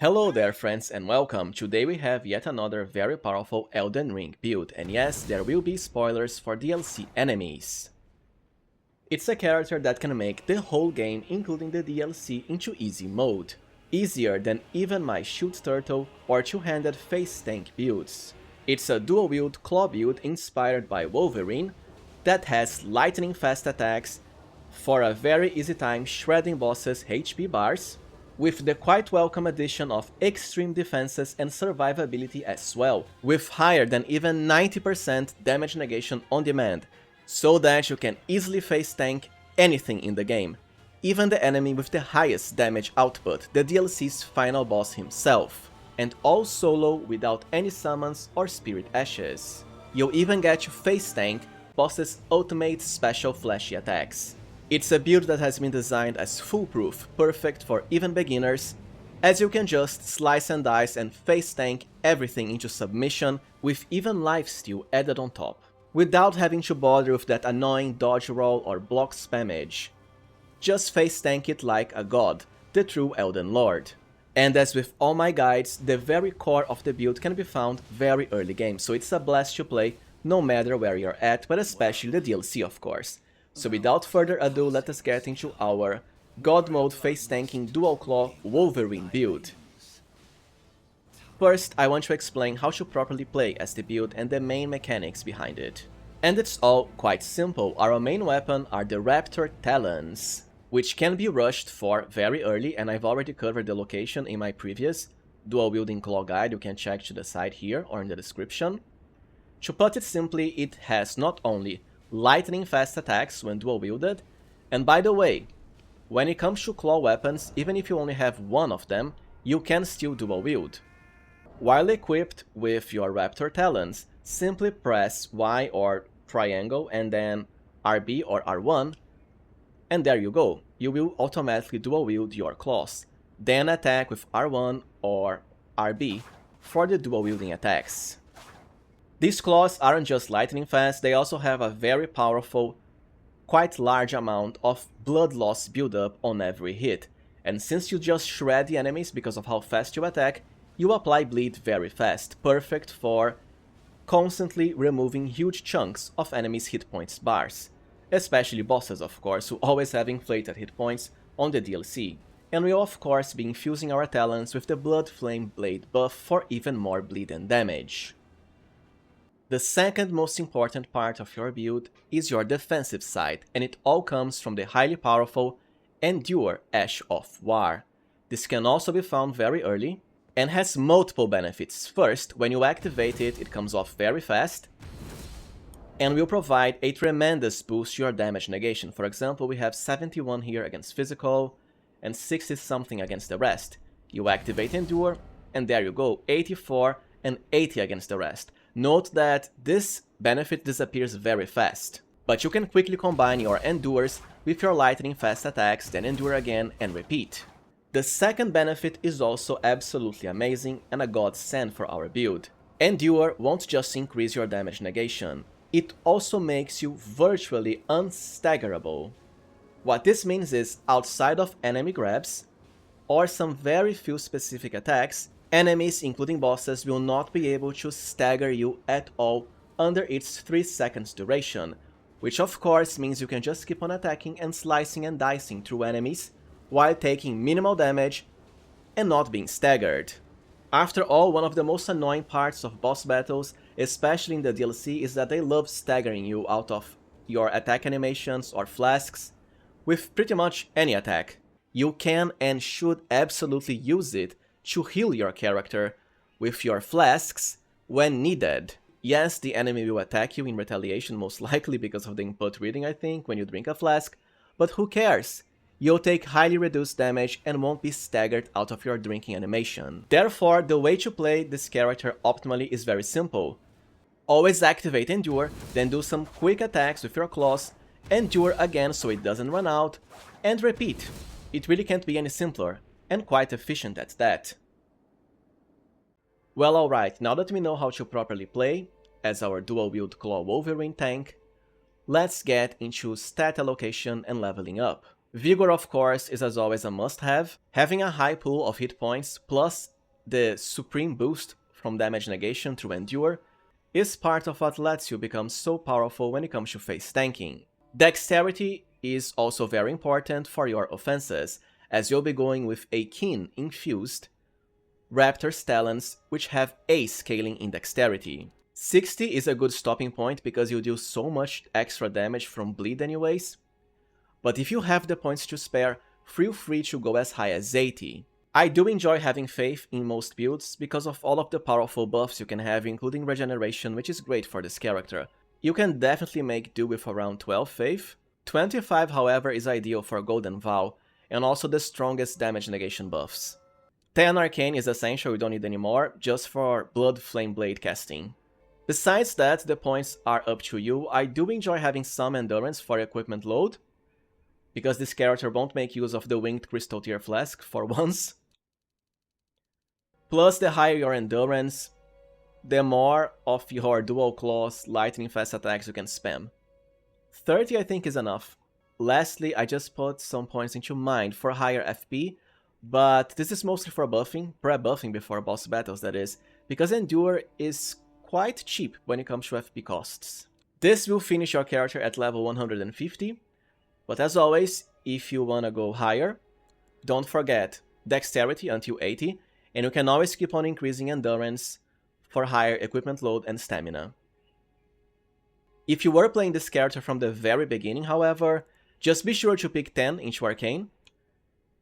Hello there friends and welcome. Today we have yet another very powerful Elden Ring build, and yes, there will be spoilers for DLC enemies. It's a character that can make the whole game, including the DLC, into easy mode. Easier than even my Shield Turtle or two-handed face tank builds. It's a dual wield claw build inspired by Wolverine that has lightning fast attacks for a very easy time shredding bosses' HP bars, with the quite welcome addition of extreme defenses and survivability as well, with higher than even 90% damage negation on demand, so that you can easily face tank anything in the game, even the enemy with the highest damage output, the DLC's final boss himself, and all solo without any summons or spirit ashes. You'll even get to face tank bosses' ultimate special flashy attacks. It's a build that has been designed as foolproof, perfect for even beginners, as you can just slice and dice and face tank everything into submission with even lifesteal added on top, without having to bother with that annoying dodge roll or block spammage. Just face tank it like a god, the true Elden Lord. And as with all my guides, the very core of the build can be found very early game, so it's a blast to play no matter where you're at, but especially the DLC of course. So without further ado, let us get into our God Mode face tanking dual claw Wolverine build. First, I want to explain how to properly play as the build and the main mechanics behind it. And it's all quite simple. Our main weapon are the Raptor Talons, which can be rushed for very early, and I've already covered the location in my previous dual wielding claw guide. You can check to the side here or in the description. To put it simply, it has not only lightning fast attacks when dual wielded, and by the way, when it comes to claw weapons, even if you only have one of them, you can still dual wield. While equipped with your Raptor Talons, simply press Y or triangle and then RB or R1, and there you go, you will automatically dual wield your claws, then attack with R1 or RB for the dual wielding attacks. These claws aren't just lightning fast, they also have a very powerful, quite large amount of blood loss buildup on every hit, and since you just shred the enemies because of how fast you attack, you apply bleed very fast, perfect for constantly removing huge chunks of enemies' hit points bars, especially bosses of course, who always have inflated hit points on the DLC, and we'll of course be infusing our talents with the Blood Flame Blade buff for even more bleed and damage. The second most important part of your build is your defensive side, and it all comes from the highly powerful Endure Ash of War. This can also be found very early, and has multiple benefits. First, when you activate it, it comes off very fast, and will provide a tremendous boost to your damage negation. For example, we have 71 here against physical, and 60 something against the rest. You activate Endure, and there you go, 84 and 80 against the rest. Note that this benefit disappears very fast, but you can quickly combine your Endures with your lightning fast attacks, then Endure again and repeat. The second benefit is also absolutely amazing and a godsend for our build. Endure won't just increase your damage negation, it also makes you virtually unstaggerable. What this means is, outside of enemy grabs, or some very few specific attacks, enemies, including bosses, will not be able to stagger you at all under its 3 seconds duration, which of course means you can just keep on attacking and slicing and dicing through enemies while taking minimal damage and not being staggered. After all, one of the most annoying parts of boss battles, especially in the DLC, is that they love staggering you out of your attack animations or flasks with pretty much any attack. You can and should absolutely use it to heal your character with your flasks when needed. Yes, the enemy will attack you in retaliation, most likely because of the input reading I think, when you drink a flask, but who cares? You'll take highly reduced damage and won't be staggered out of your drinking animation. Therefore, the way to play this character optimally is very simple. Always activate Endure, then do some quick attacks with your claws, Endure again so it doesn't run out, and repeat. It really can't be any simpler, and quite efficient at that. Well, alright, now that we know how to properly play as our dual wield claw Wolverine tank, let's get into stat allocation and leveling up. Vigor, of course, is as always a must-have. Having a high pool of hit points plus the supreme boost from damage negation through Endure is part of what lets you become so powerful when it comes to face tanking. Dexterity is also very important for your offenses, as you'll be going with a Keen infused Raptor's Talons, which have a scaling in dexterity. 60 is a good stopping point because you deal so much extra damage from bleed anyways, but if you have the points to spare, feel free to go as high as 80. I do enjoy having faith in most builds because of all of the powerful buffs you can have, including regeneration, which is great for this character. You can definitely make do with around 12 faith. 25, however, is ideal for Golden Vow, and also the strongest damage negation buffs. 10 Arcane is essential, you don't need any more, just for Blood Flame Blade casting. Besides that, the points are up to you. I do enjoy having some endurance for equipment load, because this character won't make use of the Winged Crystal Tier Flask for once. Plus, the higher your endurance, the more of your dual claws, lightning fast attacks you can spam. 30 I think is enough. Lastly, I just put some points into Mind for higher FP, but this is mostly for buffing, pre-buffing before boss battles that is, because Endure is quite cheap when it comes to FP costs. This will finish your character at level 150, but as always, if you wanna go higher, don't forget Dexterity until 80, and you can always keep on increasing Endurance for higher equipment load and stamina. If you were playing this character from the very beginning, however, just be sure to pick 10 into Arcane,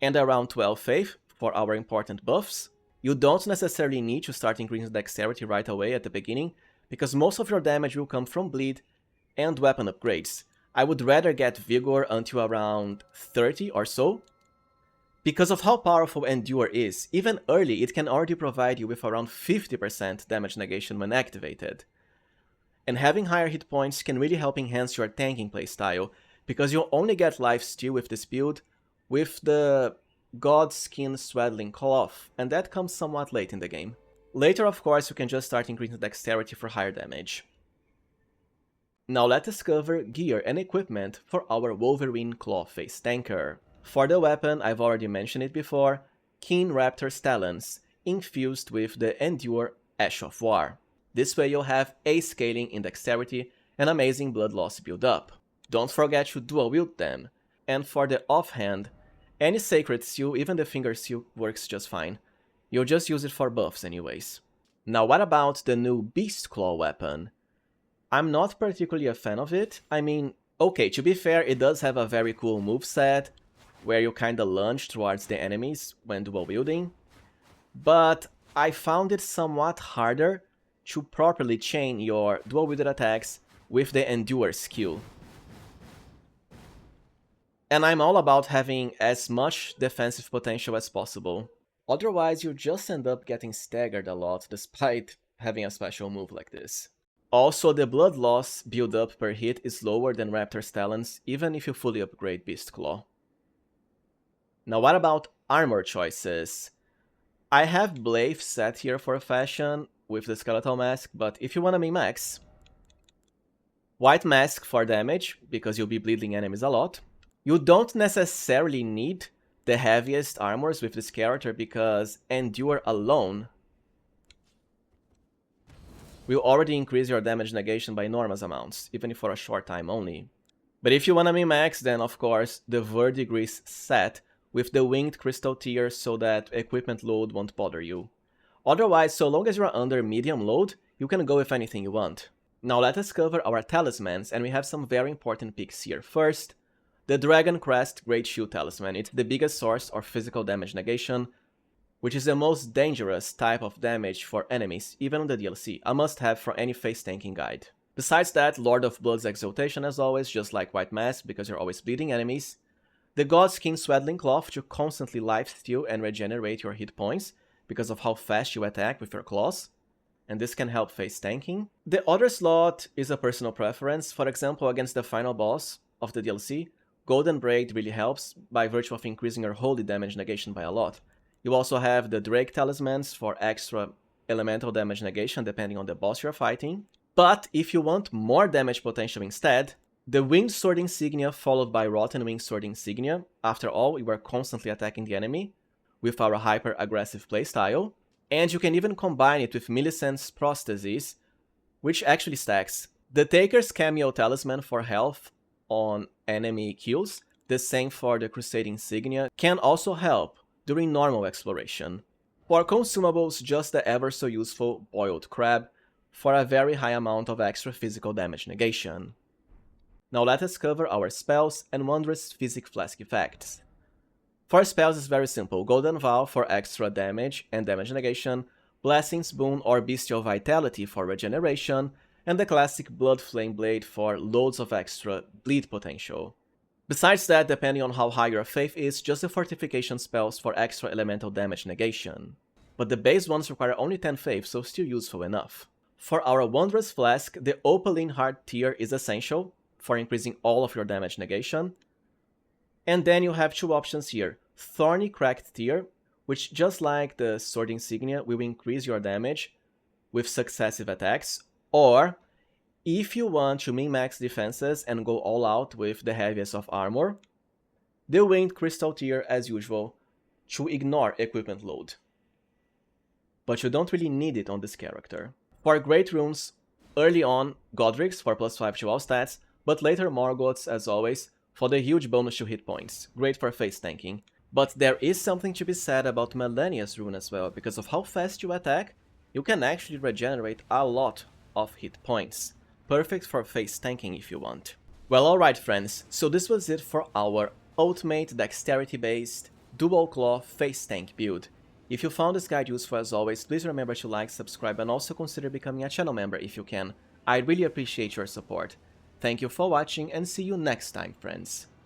and around 12 Faith for our important buffs. You don't necessarily need to start increasing Dexterity right away at the beginning, because most of your damage will come from bleed and weapon upgrades. I would rather get Vigor until around 30 or so. Because of how powerful Endure is, even early it can already provide you with around 50% damage negation when activated. And having higher hit points can really help enhance your tanking playstyle, because you'll only get lifesteal with this build with the God Skin Swaddling Cloth, and that comes somewhat late in the game. Later, of course, you can just start increasing Dexterity for higher damage. Now let's discover gear and equipment for our Wolverine Claw Face Tanker. For the weapon, I've already mentioned it before, Keen Raptor's Talons, infused with the Endure Ash of War. This way you'll have a scaling in Dexterity and amazing blood loss build up. Don't forget to dual wield them. And for the Offhand, any Sacred Seal, even the Finger Seal, works just fine. You'll just use it for buffs anyways. Now what about the new Beast Claw weapon? I'm not particularly a fan of it. I mean, okay, to be fair, it does have a very cool moveset, where you kinda lunge towards the enemies when dual wielding, but I found it somewhat harder to properly chain your dual wielded attacks with the Endure skill. And I'm all about having as much defensive potential as possible. Otherwise, you just end up getting staggered a lot despite having a special move like this. Also, the blood loss build up per hit is lower than Raptor's Talons, even if you fully upgrade Beast Claw. Now what about armor choices? I have Blaive set here for fashion with the Skeletal Mask, but if you wanna min-max, White Mask for damage, because you'll be bleeding enemies a lot. You don't necessarily need the heaviest armors with this character, because Endure alone will already increase your damage negation by enormous amounts, even if for a short time only. But if you wanna min-max, then of course the Verdigris set with the Winged Crystal Tier so that equipment load won't bother you. Otherwise, so long as you're under medium load, you can go with anything you want. Now let us cover our Talismans, and we have some very important picks here. First, the Dragon Crest Great Shield Talisman. It's the biggest source of physical damage negation, which is the most dangerous type of damage for enemies, even on the DLC, a must-have for any face tanking guide. Besides that, Lord of Blood's Exaltation as always, just like White Mask, because you're always bleeding enemies. The Godskin Swaddling Cloth to constantly lifesteal and regenerate your hit points because of how fast you attack with your claws, and this can help face tanking. The other slot is a personal preference. For example, against the final boss of the DLC, Golden Braid really helps by virtue of increasing your holy damage negation by a lot. You also have the Drake Talismans for extra elemental damage negation depending on the boss you're fighting. But if you want more damage potential instead, The Winged Sword Insignia followed by Rotten Winged Sword Insignia. After all, we were constantly attacking the enemy with our hyper-aggressive playstyle. And you can even combine it with Millicent's Prosthesis, which actually stacks. The Taker's Cameo Talisman for health on enemy kills, the same for the Crusade Insignia, can also help during normal exploration. For consumables, just the ever so useful Boiled Crab for a very high amount of extra physical damage negation. Now let us cover our spells and Wondrous Physic Flask effects. For spells it's very simple, Golden Vow for extra damage and damage negation, Blessing's Boon or Bestial Vitality for regeneration, and the classic Blood Flame Blade for loads of extra bleed potential. Besides that, depending on how high your faith is, just the fortification spells for extra elemental damage negation. But the base ones require only 10 faith, so still useful enough. For our Wondrous Flask, the Opaline Heart tier is essential for increasing all of your damage negation. And then you have two options here. Thorny Cracked tier, which just like the Sword Insignia will increase your damage with successive attacks, or if you want to min-max defenses and go all out with the heaviest of armor, the Winged Crystal tier as usual to ignore equipment load. But you don't really need it on this character. For Great Runes, early on Godric's for +5 to all stats, but later Morgoth's as always for the huge bonus to hit points, great for face tanking. But there is something to be said about Melania's rune as well, because of how fast you attack, you can actually regenerate a lot of hit points. Perfect for face tanking if you want. Well, alright friends, so this was it for our ultimate dexterity based dual claw face tank build. If you found this guide useful as always, please remember to like, subscribe and also consider becoming a channel member if you can. I really appreciate your support. Thank you for watching and see you next time, friends.